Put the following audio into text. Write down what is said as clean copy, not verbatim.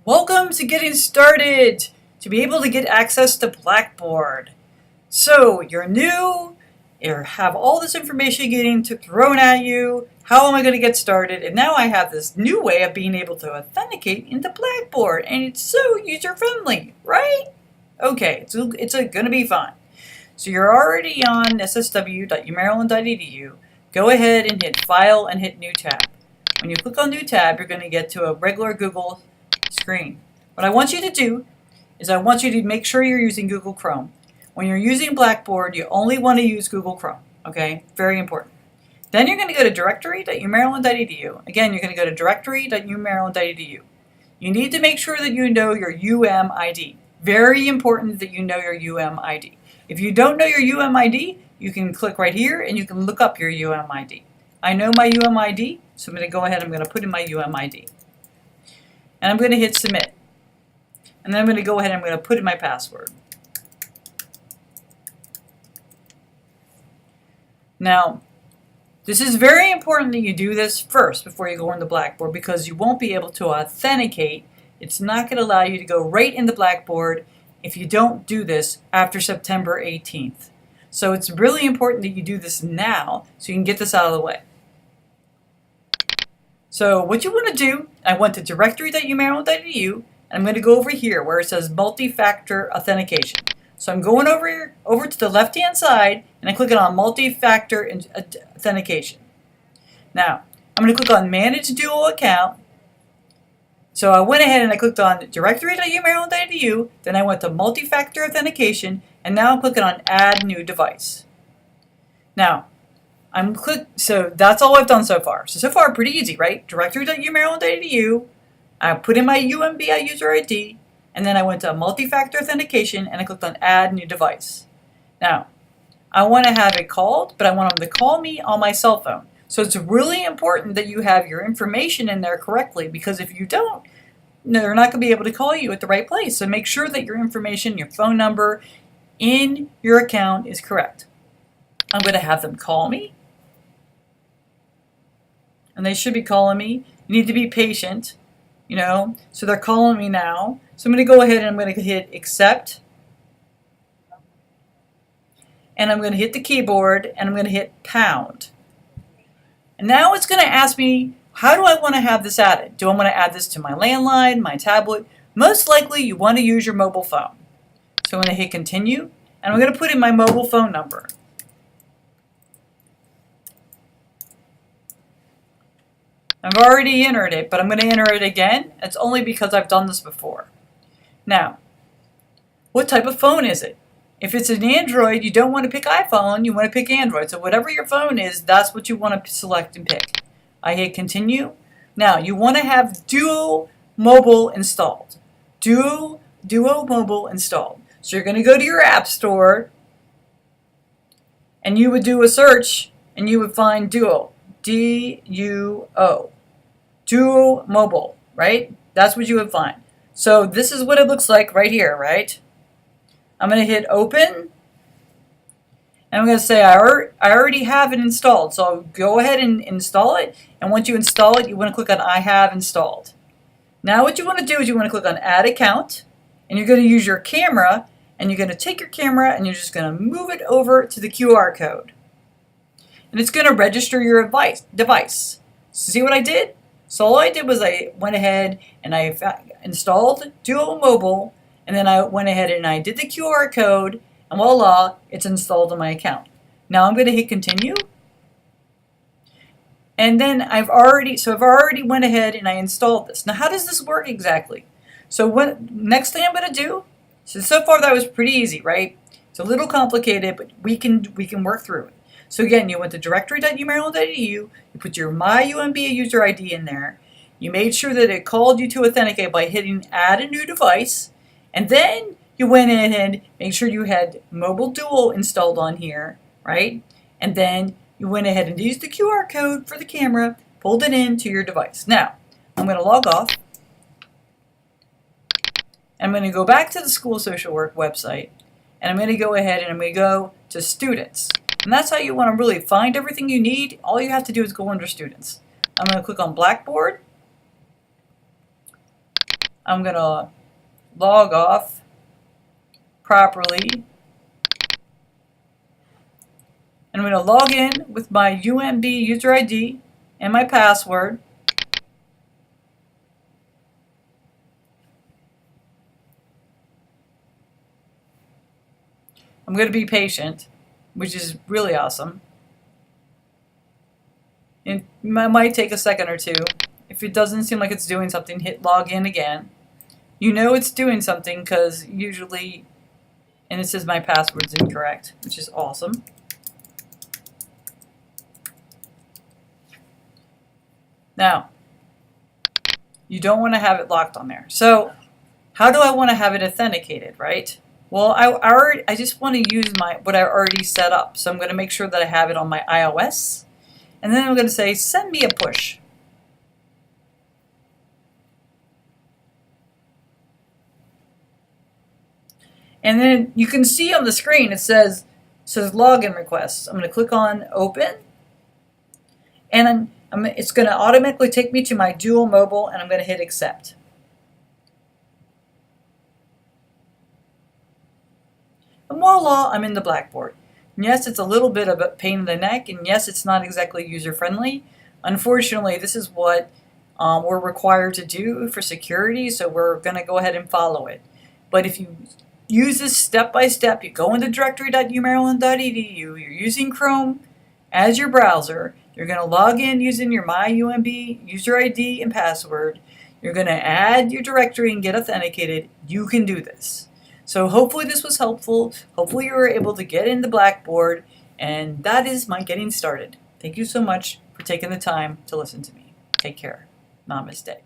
Welcome to Getting Started to be able to get access to Blackboard. So you're new, you have all this information getting thrown at you. How am I going to get started? And now I have this new way of being able to authenticate into Blackboard, and it's so user-friendly, right? Okay, it's going to be fun. So you're already on ssw.umaryland.edu. Go ahead and hit File and hit New Tab. When you click on New Tab, you're going to get to a regular Google screen. What I want you to do is I want you to make sure you're using Google Chrome. When you're using Blackboard, you only want to use Google Chrome. Okay, very important. Then you're going to go to directory.umaryland.edu. Again, you're going to go to directory.umaryland.edu. You need to make sure that you know your UMID. Very important that you know your UMID. If you don't know your UMID, you can click right here and you can look up your UMID. I know my UMID, so I'm going to go ahead and I'm going to put in my UMID. And I'm going to hit submit. And then I'm going to go ahead and I'm going to put in my password. Now, this is very important that you do this first before you go into Blackboard because you won't be able to authenticate. It's not going to allow you to go right into Blackboard if you don't do this after September 18th. So it's really important that you do this now so you can get this out of the way. So what you want to do, I went to directory.umaryland.edu, and I'm going to go over here where it says multi-factor authentication. So I'm going over to the left-hand side, and I'm clicking on multi-factor authentication. Now, I'm going to click on Manage Dual Account. So I went ahead and I clicked on directory.umaryland.edu, then I went to multi-factor authentication, and now I'm clicking on Add New Device. Now, so that's all I've done so far. So far, pretty easy, right? Directory.umaryland.edu. I put in my UMB user ID, and then I went to multi-factor authentication, and I clicked on Add New Device. Now, I want to have it called, but I want them to call me on my cell phone. So it's really important that you have your information in there correctly, because if you don't, they're not going to be able to call you at the right place. So make sure that your information, your phone number in your account is correct. I'm going to have them call me. And they should be calling me. You need to be patient, so they're calling me now. So I'm going to go ahead and I'm going to hit accept. And I'm going to hit the keyboard and I'm going to hit pound. And now it's going to ask me, how do I want to have this added? Do I want to add this to my landline, my tablet? Most likely you want to use your mobile phone. So I'm going to hit continue and I'm going to put in my mobile phone number. I've already entered it, but I'm going to enter it again. It's only because I've done this before. Now, what type of phone is it? If it's an Android, you don't want to pick iPhone, you want to pick Android. So whatever your phone is, that's what you want to select and pick. I hit continue. Now, you want to have Duo Mobile installed. Duo Mobile installed. So you're going to go to your App Store, and you would do a search, and you would find Duo. D-U-O. Duo Mobile, right? That's what you would find. So this is what it looks like right here, right? I'm going to hit open. And I'm going to say I already have it installed. So go ahead and install it. And once you install it, you want to click on I have installed. Now what you want to do is you want to click on add account. And you're going to use your camera. And you're going to take your camera and you're just going to move it over to the QR code. And it's going to register your device. See what I did? So all I did was I went ahead and I installed Duo Mobile, and then I went ahead and I did the QR code, and voila, it's installed on my account. Now I'm going to hit continue. And then I've already went ahead and I installed this. Now how does this work exactly? So next thing I'm going to do, so far that was pretty easy, right? It's a little complicated, but we can work through it. So again, you went to directory.umaryland.edu, you put your My UMB user ID in there, you made sure that it called you to authenticate by hitting Add a New Device, and then you went in and made sure you had Mobile Dual installed on here, right? And then you went ahead and used the QR code for the camera, pulled it into your device. Now, I'm going to log off. I'm going to go back to the School Social Work website, and I'm going to go ahead and I'm going to go to Students. And that's how you want to really find everything you need. All you have to do is go under Students. I'm going to click on Blackboard. I'm going to log off properly. And I'm going to log in with my UMB user ID and my password. I'm going to be patient, which is really awesome. It might take a second or two. If it doesn't seem like it's doing something, hit log in again. You know it's doing something because usually, and it says my password's incorrect, which is awesome. Now, you don't want to have it locked on there. So, how do I want to have it authenticated, right? Well, I just want to use what I already set up. So I'm going to make sure that I have it on my iOS. And then I'm going to say, send me a push. And then you can see on the screen it says login requests. I'm going to click on open. And it's going to automatically take me to my dual mobile, and I'm going to hit accept. And voila, I'm in the Blackboard. And yes, it's a little bit of a pain in the neck, and yes, it's not exactly user-friendly. Unfortunately, this is what we're required to do for security, so we're going to go ahead and follow it. But if you use this step by step, you go into directory.umaryland.edu, you're using Chrome as your browser, you're going to log in using your MyUMB user ID and password, you're going to add your directory and get authenticated, you can do this. So hopefully this was helpful. Hopefully you were able to get into Blackboard, and that is my getting started. Thank you so much for taking the time to listen to me. Take care. Namaste.